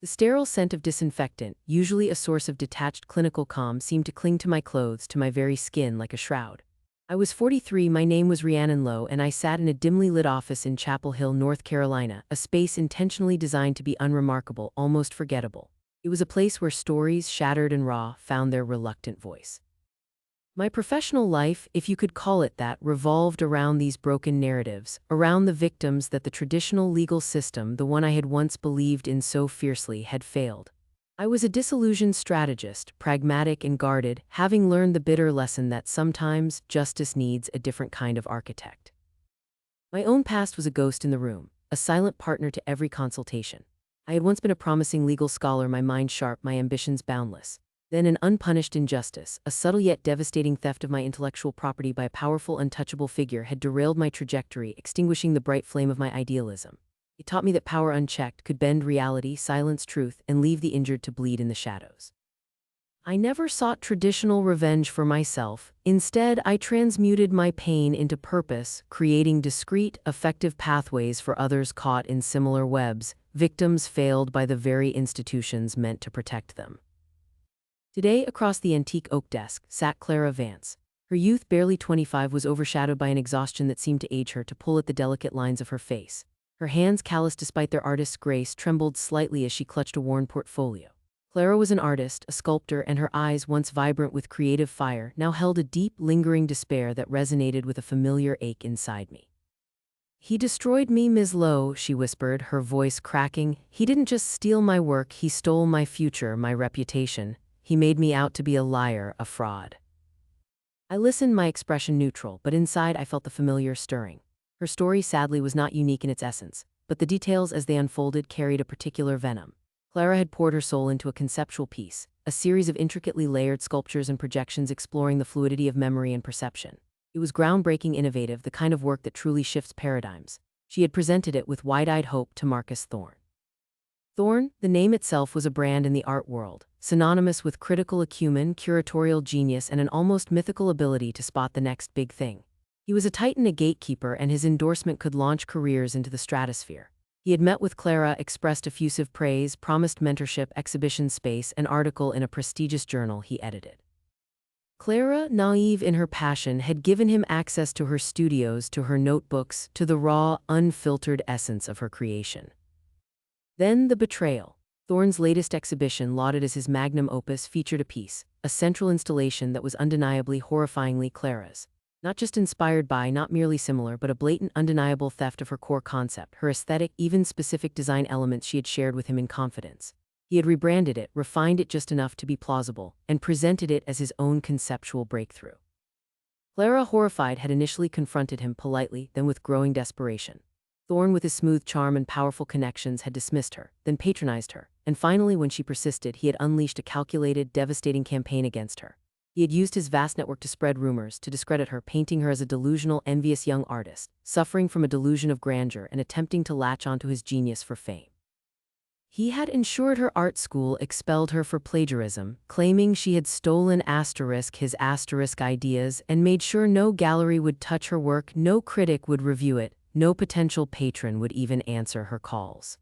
The sterile scent of disinfectant, usually a source of detached clinical calm, seemed to cling to my clothes, to my very skin, like a shroud. I was 43, my name was Rhiannon Lowe, and I sat in a dimly lit office in Chapel Hill, North Carolina, a space intentionally designed to be unremarkable, almost forgettable. It was a place where stories, shattered and raw, found their reluctant voice. My professional life, if you could call it that, revolved around these broken narratives, around the victims that the traditional legal system, the one I had once believed in so fiercely, had failed. I was a disillusioned strategist, pragmatic and guarded, having learned the bitter lesson that sometimes justice needs a different kind of architect. My own past was a ghost in the room, a silent partner to every consultation. I had once been a promising legal scholar, my mind sharp, my ambitions boundless. Then an unpunished injustice, a subtle yet devastating theft of my intellectual property by a powerful, untouchable figure, had derailed my trajectory, extinguishing the bright flame of my idealism. It taught me that power unchecked could bend reality, silence truth, and leave the injured to bleed in the shadows. I never sought traditional revenge for myself. Instead, I transmuted my pain into purpose, creating discreet, effective pathways for others caught in similar webs, victims failed by the very institutions meant to protect them. Today, across the antique oak desk, sat Clara Vance. Her youth, barely 25, was overshadowed by an exhaustion that seemed to age her, to pull at the delicate lines of her face. Her hands, calloused despite their artist's grace, trembled slightly as she clutched a worn portfolio. Clara was an artist, a sculptor, and her eyes, once vibrant with creative fire, now held a deep, lingering despair that resonated with a familiar ache inside me. "He destroyed me, Ms. Lowe," she whispered, her voice cracking. "He didn't just steal my work, he stole my future, my reputation. He made me out to be a liar, a fraud." I listened, my expression neutral, but inside I felt the familiar stirring. Her story, sadly, was not unique in its essence, but the details as they unfolded carried a particular venom. Clara had poured her soul into a conceptual piece, a series of intricately layered sculptures and projections exploring the fluidity of memory and perception. It was groundbreaking, innovative, the kind of work that truly shifts paradigms. She had presented it with wide-eyed hope to Marcus Thorne. Thorne, the name itself, was a brand in the art world, synonymous with critical acumen, curatorial genius, and an almost mythical ability to spot the next big thing. He was a titan, a gatekeeper, and his endorsement could launch careers into the stratosphere. He had met with Clara, expressed effusive praise, promised mentorship, exhibition space, an article in a prestigious journal he edited. Clara, naive in her passion, had given him access to her studios, to her notebooks, to the raw, unfiltered essence of her creation. Then the betrayal. Thorne's latest exhibition, lauded as his magnum opus, featured a piece, a central installation that was undeniably, horrifyingly Clara's. Not just inspired by, not merely similar, but a blatant, undeniable theft of her core concept, her aesthetic, even specific design elements she had shared with him in confidence. He had rebranded it, refined it just enough to be plausible, and presented it as his own conceptual breakthrough. Clara, horrified, had initially confronted him politely, then with growing desperation. Thorne, with his smooth charm and powerful connections, had dismissed her, then patronized her, and finally, when she persisted, he had unleashed a calculated, devastating campaign against her. He had used his vast network to spread rumors, to discredit her, painting her as a delusional, envious young artist, suffering from a delusion of grandeur and attempting to latch onto his genius for fame. He had ensured her art school expelled her for plagiarism, claiming she had stolen his ideas, and made sure no gallery would touch her work, no critic would review it, no potential patron would even answer her calls.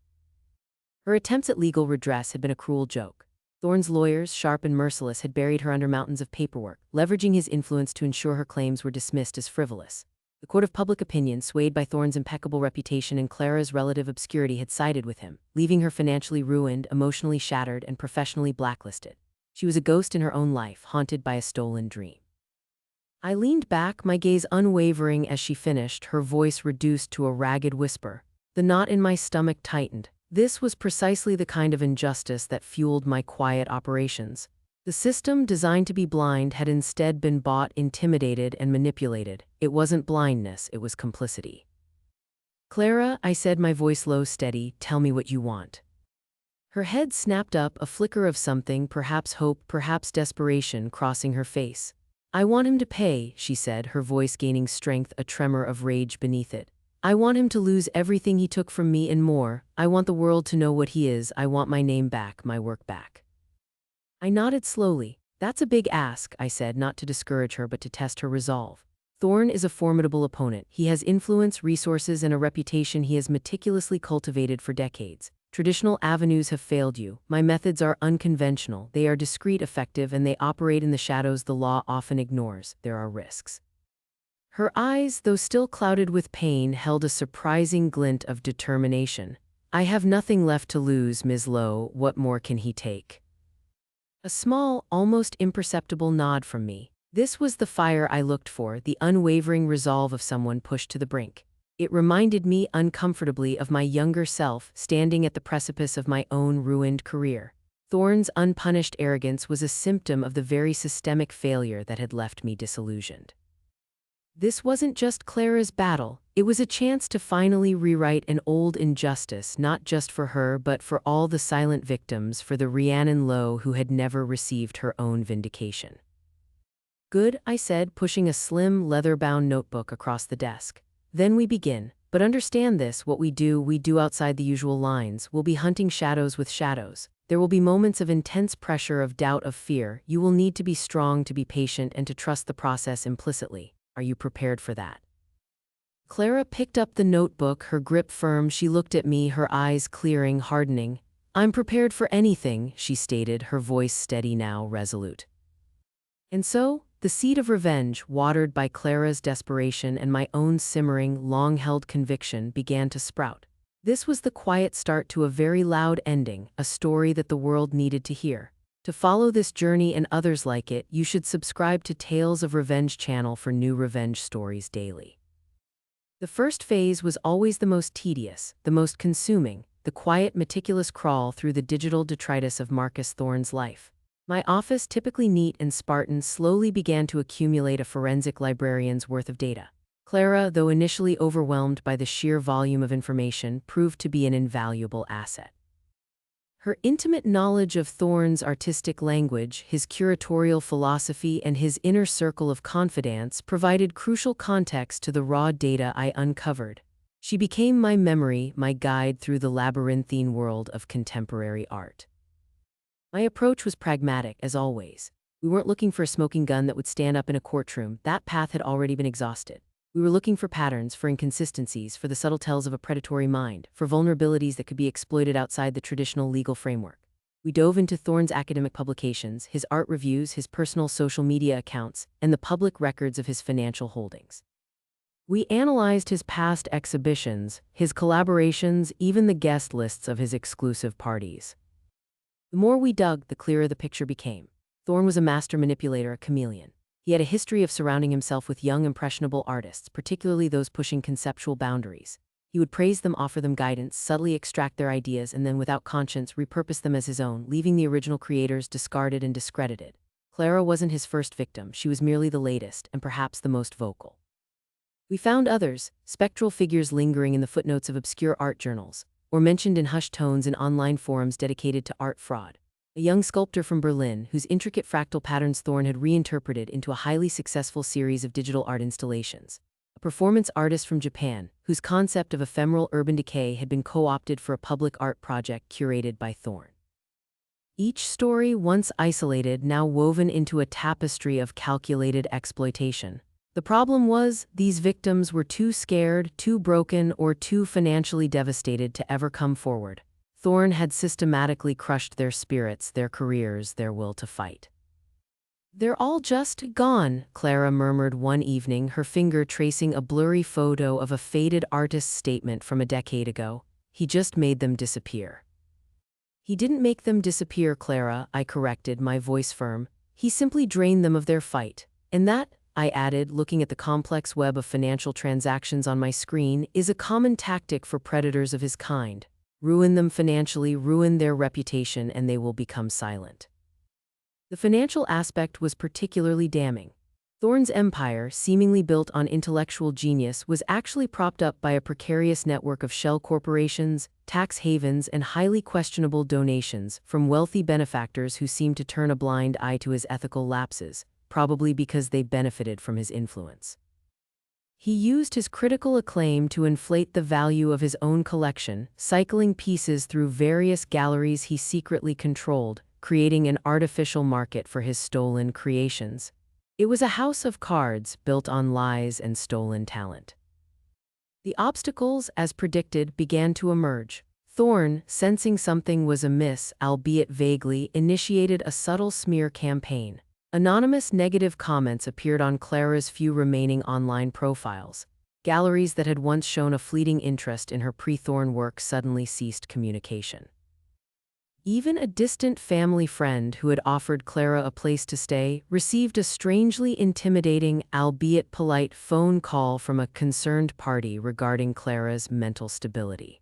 Her attempts at legal redress had been a cruel joke. Thorne's lawyers, sharp and merciless, had buried her under mountains of paperwork, leveraging his influence to ensure her claims were dismissed as frivolous. The court of public opinion, swayed by Thorne's impeccable reputation and Clara's relative obscurity, had sided with him, leaving her financially ruined, emotionally shattered, and professionally blacklisted. She was a ghost in her own life, haunted by a stolen dream. I leaned back, my gaze unwavering as she finished, her voice reduced to a ragged whisper. The knot in my stomach tightened. This was precisely the kind of injustice that fueled my quiet operations. The system, designed to be blind, had instead been bought, intimidated, and manipulated. It wasn't blindness, it was complicity. "Clara," I said, my voice low, steady, "tell me what you want." Her head snapped up, a flicker of something, perhaps hope, perhaps desperation, crossing her face. "I want him to pay," she said, her voice gaining strength, a tremor of rage beneath it. "I want him to lose everything he took from me and more. I want the world to know what he is. I want my name back, my work back." I nodded slowly. "That's a big ask," I said, not to discourage her but to test her resolve. "Thorne is a formidable opponent. He has influence, resources, and a reputation he has meticulously cultivated for decades. Traditional avenues have failed you. My methods are unconventional. They are discreet, effective, and they operate in the shadows the law often ignores. There are risks. Her eyes, though still clouded with pain, held a surprising glint of determination. I have nothing left to lose, Ms. Lowe. What more can he take? A small, almost imperceptible nod from me. This was the fire I looked for, the unwavering resolve of someone pushed to the brink. It reminded me uncomfortably of my younger self standing at the precipice of my own ruined career. Thorne's unpunished arrogance was a symptom of the very systemic failure that had left me disillusioned. This wasn't just Clara's battle, it was a chance to finally rewrite an old injustice, not just for her but for all the silent victims, for the Rhiannon Lowe who had never received her own vindication. Good, I said, pushing a slim, leather-bound notebook across the desk. Then we begin. But understand this, what we do outside the usual lines. We'll be hunting shadows with shadows. There will be moments of intense pressure, of doubt, of fear. You will need to be strong, to be patient, and to trust the process implicitly. Are you prepared for that? Clara picked up the notebook, her grip firm. She looked at me, her eyes clearing, hardening. I'm prepared for anything, she stated, her voice steady now, resolute. And so, the seed of revenge, watered by Clara's desperation and my own simmering, long-held conviction, began to sprout. This was the quiet start to a very loud ending, a story that the world needed to hear. To follow this journey and others like it, you should subscribe to Tales of Revenge channel for new revenge stories daily. The first phase was always the most tedious, the most consuming, the quiet, meticulous crawl through the digital detritus of Marcus Thorne's life. My office, typically neat and Spartan, slowly began to accumulate a forensic librarian's worth of data. Clara, though initially overwhelmed by the sheer volume of information, proved to be an invaluable asset. Her intimate knowledge of Thorne's artistic language, his curatorial philosophy, and his inner circle of confidants provided crucial context to the raw data I uncovered. She became my memory, my guide through the labyrinthine world of contemporary art. My approach was pragmatic, as always. We weren't looking for a smoking gun that would stand up in a courtroom. That path had already been exhausted. We were looking for patterns, for inconsistencies, for the subtle tells of a predatory mind, for vulnerabilities that could be exploited outside the traditional legal framework. We dove into Thorne's academic publications, his art reviews, his personal social media accounts, and the public records of his financial holdings. We analyzed his past exhibitions, his collaborations, even the guest lists of his exclusive parties. The more we dug, the clearer the picture became. Thorne was a master manipulator, a chameleon. He had a history of surrounding himself with young, impressionable artists, particularly those pushing conceptual boundaries. He would praise them, offer them guidance, subtly extract their ideas, and then, without conscience, repurpose them as his own, leaving the original creators discarded and discredited. Clara wasn't his first victim. She was merely the latest, and perhaps the most vocal. We found others, spectral figures lingering in the footnotes of obscure art journals, or mentioned in hushed tones in online forums dedicated to art fraud. A young sculptor from Berlin, whose intricate fractal patterns Thorne had reinterpreted into a highly successful series of digital art installations. A performance artist from Japan, whose concept of ephemeral urban decay had been co-opted for a public art project curated by Thorne. Each story, once isolated, now woven into a tapestry of calculated exploitation. The problem was, these victims were too scared, too broken, or too financially devastated to ever come forward. Thorne had systematically crushed their spirits, their careers, their will to fight. "They're all just gone," Clara murmured one evening, her finger tracing a blurry photo of a faded artist's statement from a decade ago. "He just made them disappear." "He didn't make them disappear, Clara," I corrected, my voice firm. "He simply drained them of their fight. And that," I added, looking at the complex web of financial transactions on my screen, "is a common tactic for predators of his kind. Ruin them financially, ruin their reputation, and they will become silent." The financial aspect was particularly damning. Thorne's empire, seemingly built on intellectual genius, was actually propped up by a precarious network of shell corporations, tax havens, and highly questionable donations from wealthy benefactors who seemed to turn a blind eye to his ethical lapses, probably because they benefited from his influence. He used his critical acclaim to inflate the value of his own collection, cycling pieces through various galleries he secretly controlled, creating an artificial market for his stolen creations. It was a house of cards built on lies and stolen talent. The obstacles, as predicted, began to emerge. Thorne, sensing something was amiss, albeit vaguely, initiated a subtle smear campaign. Anonymous negative comments appeared on Clara's few remaining online profiles. Galleries that had once shown a fleeting interest in her pre-Thorne work suddenly ceased communication. Even a distant family friend who had offered Clara a place to stay received a strangely intimidating, albeit polite, phone call from a concerned party regarding Clara's mental stability.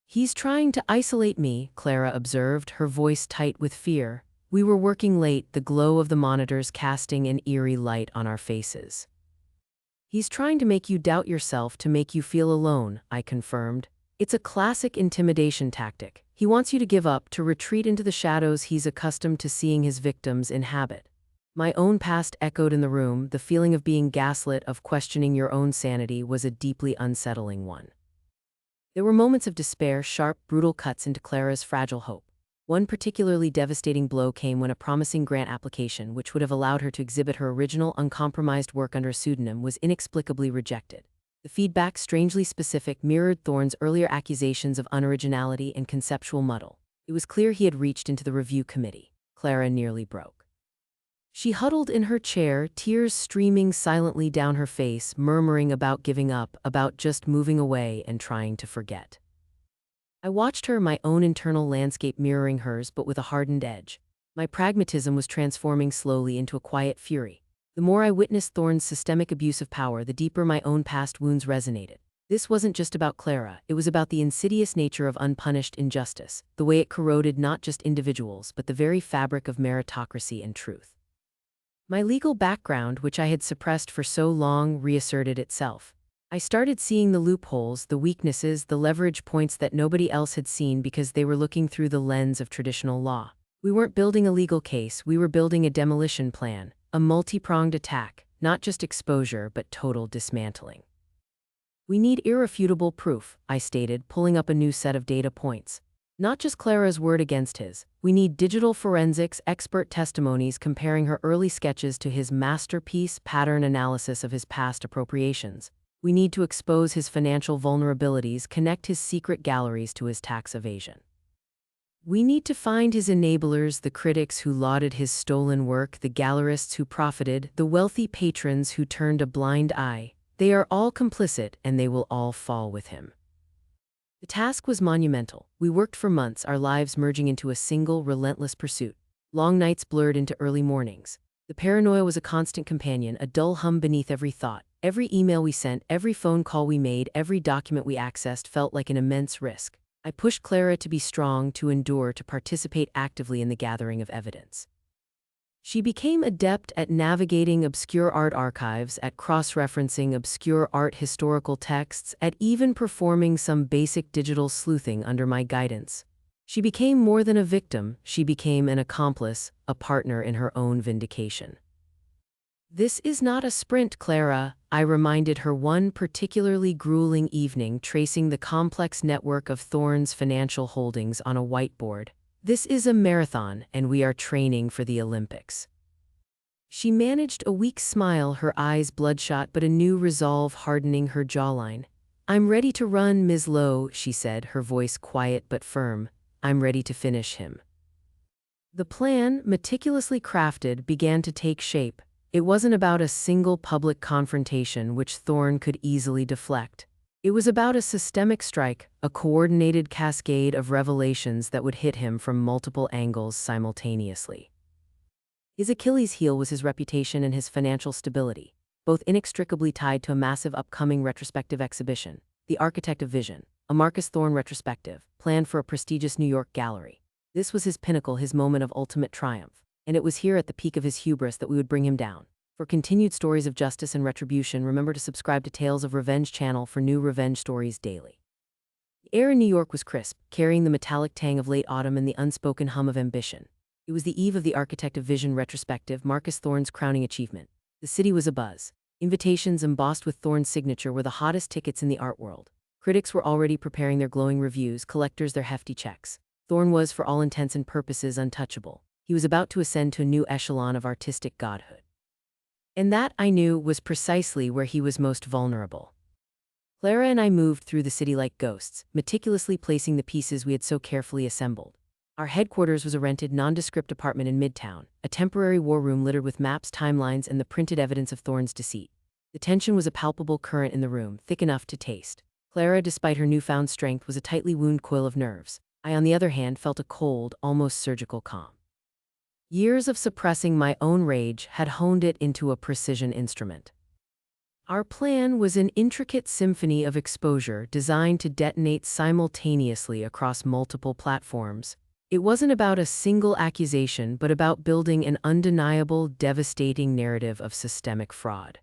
"He's trying to isolate me," Clara observed, her voice tight with fear. We were working late, the glow of the monitors casting an eerie light on our faces. "He's trying to make you doubt yourself, to make you feel alone," I confirmed. "It's a classic intimidation tactic. He wants you to give up, to retreat into the shadows he's accustomed to seeing his victims inhabit." My own past echoed in the room. The feeling of being gaslit, of questioning your own sanity, was a deeply unsettling one. There were moments of despair, sharp, brutal cuts into Clara's fragile hope. One particularly devastating blow came when a promising grant application, which would have allowed her to exhibit her original, uncompromised work under a pseudonym, was inexplicably rejected. The feedback, strangely specific, mirrored Thorne's earlier accusations of unoriginality and conceptual muddle. It was clear he had reached into the review committee. Clara nearly broke. She huddled in her chair, tears streaming silently down her face, murmuring about giving up, about just moving away and trying to forget. I watched her, my own internal landscape mirroring hers, but with a hardened edge. My pragmatism was transforming slowly into a quiet fury. The more I witnessed Thorne's systemic abuse of power, the deeper my own past wounds resonated. This wasn't just about Clara, it was about the insidious nature of unpunished injustice, the way it corroded not just individuals, but the very fabric of meritocracy and truth. My legal background, which I had suppressed for so long, reasserted itself. I started seeing the loopholes, the weaknesses, the leverage points that nobody else had seen because they were looking through the lens of traditional law. We weren't building a legal case, we were building a demolition plan, a multi-pronged attack, not just exposure but total dismantling. "We need irrefutable proof," I stated, pulling up a new set of data points. "Not just Clara's word against his. We need digital forensics, expert testimonies comparing her early sketches to his masterpiece, pattern analysis of his past appropriations. We need to expose his financial vulnerabilities, connect his secret galleries to his tax evasion. We need to find his enablers, the critics who lauded his stolen work, the gallerists who profited, the wealthy patrons who turned a blind eye. They are all complicit, and they will all fall with him." The task was monumental. We worked for months, our lives merging into a single, relentless pursuit. Long nights blurred into early mornings. The paranoia was a constant companion, a dull hum beneath every thought. Every email we sent, every phone call we made, every document we accessed felt like an immense risk. I pushed Clara to be strong, to endure, to participate actively in the gathering of evidence. She became adept at navigating obscure art archives, at cross-referencing obscure art historical texts, at even performing some basic digital sleuthing under my guidance. She became more than a victim, she became an accomplice, a partner in her own vindication. "This is not a sprint, Clara," I reminded her one particularly grueling evening, tracing the complex network of Thorne's financial holdings on a whiteboard. "This is a marathon, and we are training for the Olympics." She managed a weak smile, her eyes bloodshot but a new resolve hardening her jawline. "I'm ready to run, Ms. Lowe," she said, her voice quiet but firm. "I'm ready to finish him." The plan, meticulously crafted, began to take shape. It wasn't about a single public confrontation which Thorne could easily deflect. It was about a systemic strike, a coordinated cascade of revelations that would hit him from multiple angles simultaneously. His Achilles heel was his reputation and his financial stability, both inextricably tied to a massive upcoming retrospective exhibition, The Architect of Vision, a Marcus Thorne retrospective, planned for a prestigious New York gallery. This was his pinnacle, his moment of ultimate triumph, and it was here at the peak of his hubris that we would bring him down. For continued stories of justice and retribution, remember to subscribe to Tales of Revenge channel for new revenge stories daily. The air in New York was crisp, carrying the metallic tang of late autumn and the unspoken hum of ambition. It was the eve of the Architect of Vision retrospective, Marcus Thorne's crowning achievement. The city was abuzz. Invitations embossed with Thorne's signature were the hottest tickets in the art world. Critics were already preparing their glowing reviews, collectors their hefty checks. Thorne was, for all intents and purposes, untouchable. He was about to ascend to a new echelon of artistic godhood. And that, I knew, was precisely where he was most vulnerable. Clara and I moved through the city like ghosts, meticulously placing the pieces we had so carefully assembled. Our headquarters was a rented, nondescript apartment in Midtown, a temporary war room littered with maps, timelines, and the printed evidence of Thorne's deceit. The tension was a palpable current in the room, thick enough to taste. Clara, despite her newfound strength, was a tightly wound coil of nerves. I, on the other hand, felt a cold, almost surgical calm. Years of suppressing my own rage had honed it into a precision instrument. Our plan was an intricate symphony of exposure designed to detonate simultaneously across multiple platforms. It wasn't about a single accusation, but about building an undeniable, devastating narrative of systemic fraud.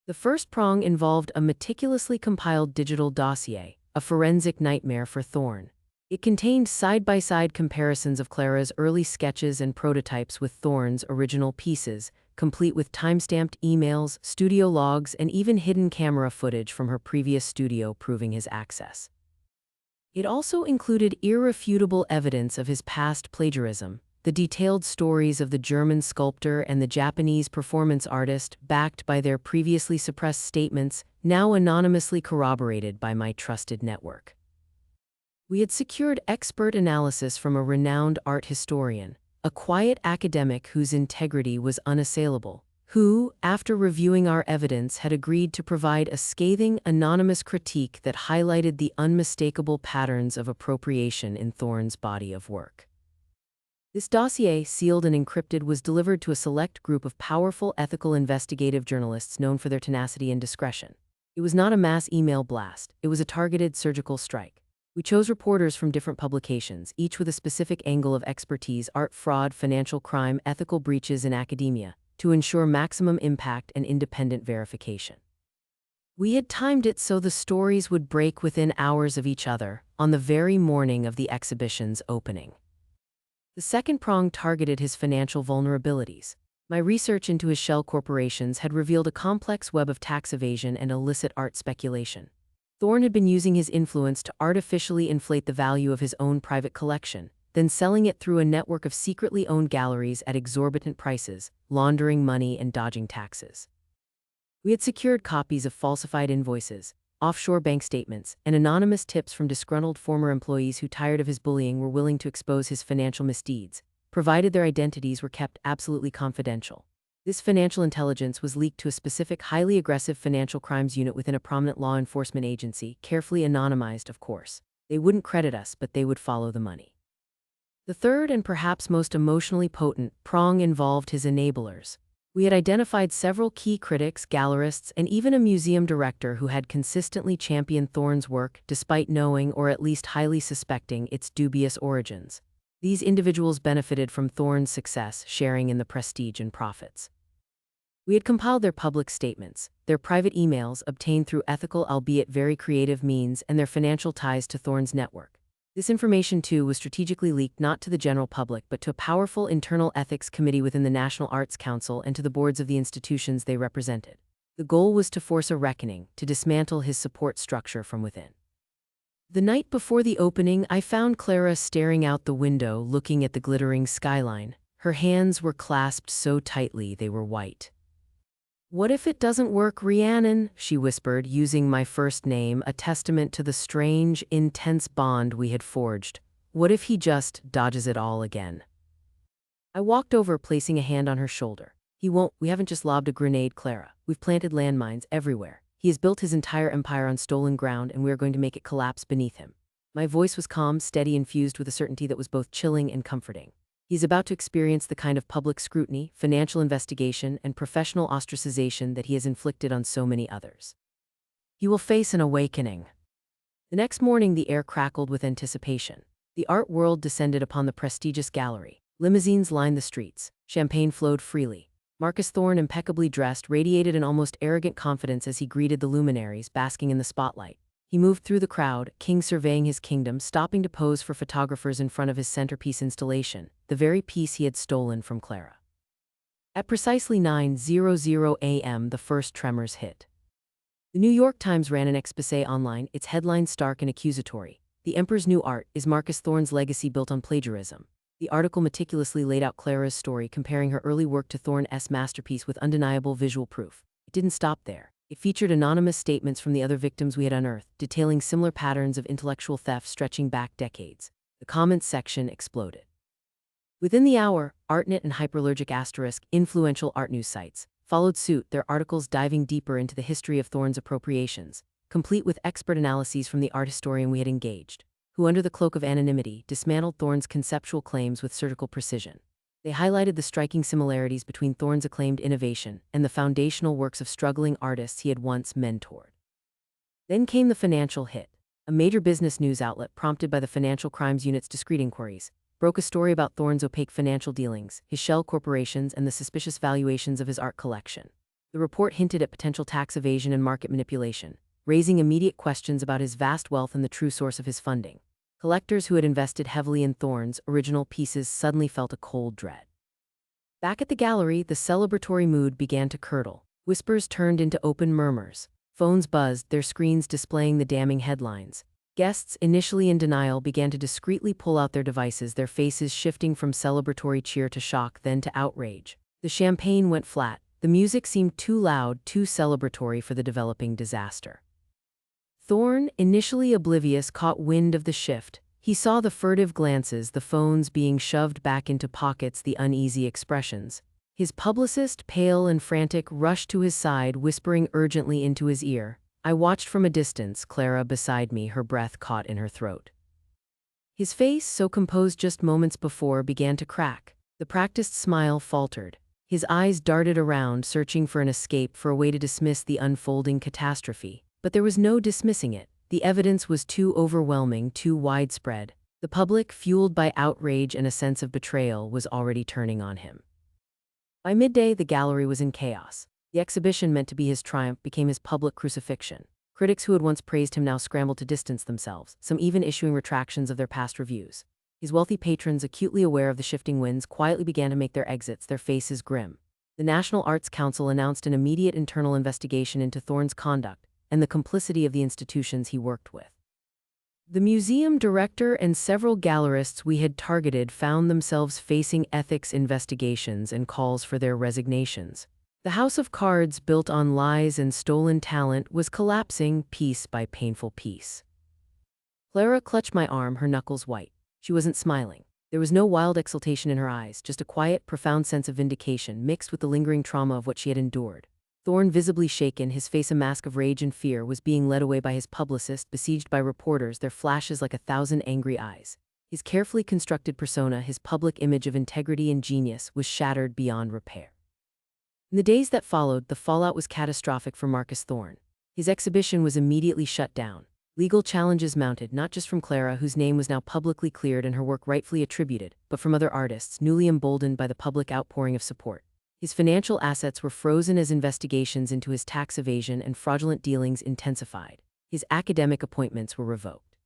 The first prong involved a meticulously compiled digital dossier, a forensic nightmare for Thorne. It contained side-by-side comparisons of Clara's early sketches and prototypes with Thorne's original pieces, complete with time-stamped emails, studio logs, and even hidden camera footage from her previous studio proving his access. It also included irrefutable evidence of his past plagiarism, the detailed stories of the German sculptor and the Japanese performance artist backed by their previously suppressed statements, now anonymously corroborated by my trusted network. We had secured expert analysis from a renowned art historian, a quiet academic whose integrity was unassailable, who, after reviewing our evidence, had agreed to provide a scathing, anonymous critique that highlighted the unmistakable patterns of appropriation in Thorne's body of work. This dossier, sealed and encrypted, was delivered to a select group of powerful ethical investigative journalists known for their tenacity and discretion. It was not a mass email blast, it was a targeted surgical strike. We chose reporters from different publications, each with a specific angle of expertise: art, fraud, financial crime, ethical breaches in academia, to ensure maximum impact and independent verification. We had timed it so the stories would break within hours of each other, on the very morning of the exhibition's opening. The second prong targeted his financial vulnerabilities. My research into his shell corporations had revealed a complex web of tax evasion and illicit art speculation. Thorne had been using his influence to artificially inflate the value of his own private collection, then selling it through a network of secretly owned galleries at exorbitant prices, laundering money and dodging taxes. We had secured copies of falsified invoices, offshore bank statements, and anonymous tips from disgruntled former employees who, tired of his bullying, were willing to expose his financial misdeeds, provided their identities were kept absolutely confidential. This financial intelligence was leaked to a specific, highly aggressive financial crimes unit within a prominent law enforcement agency, carefully anonymized, of course. They wouldn't credit us, but they would follow the money. The third and perhaps most emotionally potent prong involved his enablers. We had identified several key critics, gallerists, and even a museum director who had consistently championed Thorne's work despite knowing, or at least highly suspecting, its dubious origins. These individuals benefited from Thorne's success, sharing in the prestige and profits. We had compiled their public statements, their private emails obtained through ethical albeit very creative means, and their financial ties to Thorne's network. This information, too, was strategically leaked not to the general public but to a powerful internal ethics committee within the National Arts Council and to the boards of the institutions they represented. The goal was to force a reckoning, to dismantle his support structure from within. The night before the opening, I found Clara staring out the window, looking at the glittering skyline. Her hands were clasped so tightly they were white. "What if it doesn't work, Rhiannon?" she whispered, using my first name, a testament to the strange, intense bond we had forged. "What if he just dodges it all again?" I walked over, placing a hand on her shoulder. "He won't. We haven't just lobbed a grenade, Clara. We've planted landmines everywhere. He has built his entire empire on stolen ground, and we are going to make it collapse beneath him." My voice was calm, steady, infused with a certainty that was both chilling and comforting. He's about to experience the kind of public scrutiny, financial investigation, and professional ostracization that he has inflicted on so many others. He will face an awakening. The next morning, the air crackled with anticipation. The art world descended upon the prestigious gallery. Limousines lined the streets. Champagne flowed freely. Marcus Thorne, impeccably dressed, radiated an almost arrogant confidence as he greeted the luminaries, basking in the spotlight. He moved through the crowd, king surveying his kingdom, stopping to pose for photographers in front of his centerpiece installation, the very piece he had stolen from Clara. At precisely 9:00 a.m., the first tremors hit. The New York Times ran an exposé online, its headline stark and accusatory. "The Emperor's New Art: Is Marcus Thorne's Legacy Built on Plagiarism?" The article meticulously laid out Clara's story, comparing her early work to Thorne's masterpiece with undeniable visual proof. It didn't stop there. It featured anonymous statements from the other victims we had unearthed, detailing similar patterns of intellectual theft stretching back decades. The comments section exploded. Within the hour, ArtNet and Hyperallergic Asterisk, influential art news sites, followed suit, their articles diving deeper into the history of Thorne's appropriations, complete with expert analyses from the art historian we had engaged, who under the cloak of anonymity dismantled Thorne's conceptual claims with surgical precision. They highlighted the striking similarities between Thorne's acclaimed innovation and the foundational works of struggling artists he had once mentored. Then came the financial hit. A major business news outlet, prompted by the Financial Crimes Unit's discreet inquiries, broke a story about Thorne's opaque financial dealings, his shell corporations, and the suspicious valuations of his art collection. The report hinted at potential tax evasion and market manipulation, raising immediate questions about his vast wealth and the true source of his funding. Collectors who had invested heavily in Thorne's original pieces suddenly felt a cold dread. Back at the gallery, the celebratory mood began to curdle. Whispers turned into open murmurs. Phones buzzed, their screens displaying the damning headlines. Guests, initially in denial, began to discreetly pull out their devices, their faces shifting from celebratory cheer to shock, then to outrage. The champagne went flat. The music seemed too loud, too celebratory for the developing disaster. Thorne, initially oblivious, caught wind of the shift. He saw the furtive glances, the phones being shoved back into pockets, the uneasy expressions. His publicist, pale and frantic, rushed to his side, whispering urgently into his ear. I watched from a distance, Clara beside me, her breath caught in her throat. His face, so composed just moments before, began to crack. The practiced smile faltered. His eyes darted around, searching for an escape, for a way to dismiss the unfolding catastrophe. But there was no dismissing it. The evidence was too overwhelming, too widespread. The public, fueled by outrage and a sense of betrayal, was already turning on him. By midday, the gallery was in chaos. The exhibition, meant to be his triumph, became his public crucifixion. Critics who had once praised him now scrambled to distance themselves, some even issuing retractions of their past reviews. His wealthy patrons, acutely aware of the shifting winds, quietly began to make their exits, their faces grim. The National Arts Council announced an immediate internal investigation into Thorne's conduct and the complicity of the institutions he worked with. The museum director and several gallerists we had targeted found themselves facing ethics investigations and calls for their resignations. The house of cards, built on lies and stolen talent, was collapsing piece by painful piece. Clara clutched my arm, her knuckles white. She wasn't smiling. There was no wild exultation in her eyes, just a quiet, profound sense of vindication mixed with the lingering trauma of what she had endured. Thorne, visibly shaken, his face a mask of rage and fear, was being led away by his publicist, besieged by reporters, their flashes like 1,000 angry eyes. His carefully constructed persona, his public image of integrity and genius, was shattered beyond repair. In the days that followed, the fallout was catastrophic for Marcus Thorne. His exhibition was immediately shut down. Legal challenges mounted, not just from Clara, whose name was now publicly cleared and her work rightfully attributed, but from other artists, newly emboldened by the public outpouring of support. His financial assets were frozen as investigations into his tax evasion and fraudulent dealings intensified. His academic appointments were revoked.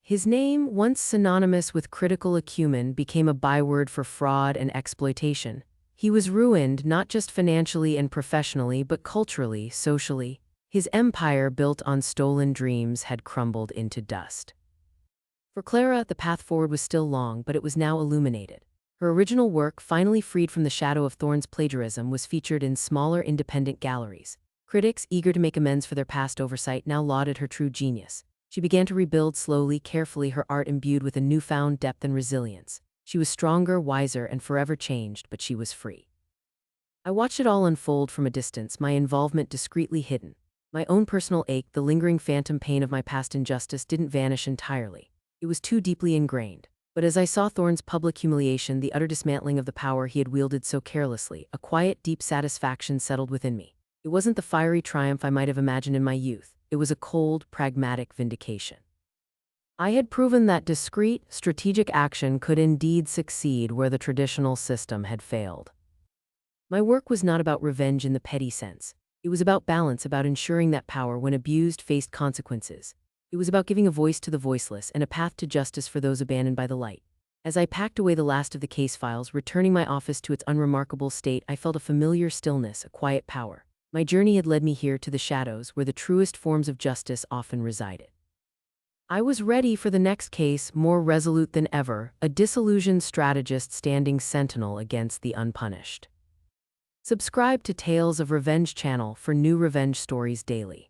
His name, once synonymous with critical acumen, became a byword for fraud and exploitation. He was ruined not just financially and professionally, but culturally, socially. His empire, built on stolen dreams, had crumbled into dust. For Clara, the path forward was still long, but it was now illuminated. Her original work, finally freed from the shadow of Thorne's plagiarism, was featured in smaller independent galleries. Critics, eager to make amends for their past oversight, now lauded her true genius. She began to rebuild slowly, carefully, her art imbued with a newfound depth and resilience. She was stronger, wiser, and forever changed, but she was free. I watched it all unfold from a distance, my involvement discreetly hidden. My own personal ache, the lingering phantom pain of my past injustice, didn't vanish entirely. It was too deeply ingrained. But as I saw Thorne's public humiliation, the utter dismantling of the power he had wielded so carelessly, a quiet, deep satisfaction settled within me. It wasn't the fiery triumph I might have imagined in my youth. It was a cold, pragmatic vindication. I had proven that discreet, strategic action could indeed succeed where the traditional system had failed. My work was not about revenge in the petty sense. It was about balance, about ensuring that power, when abused, faced consequences. It was about giving a voice to the voiceless and a path to justice for those abandoned by the light. As I packed away the last of the case files, returning my office to its unremarkable state, I felt a familiar stillness, a quiet power. My journey had led me here to the shadows, where the truest forms of justice often resided. I was ready for the next case, more resolute than ever, a disillusioned strategist standing sentinel against the unpunished. Subscribe to Tales of Revenge channel for new revenge stories daily.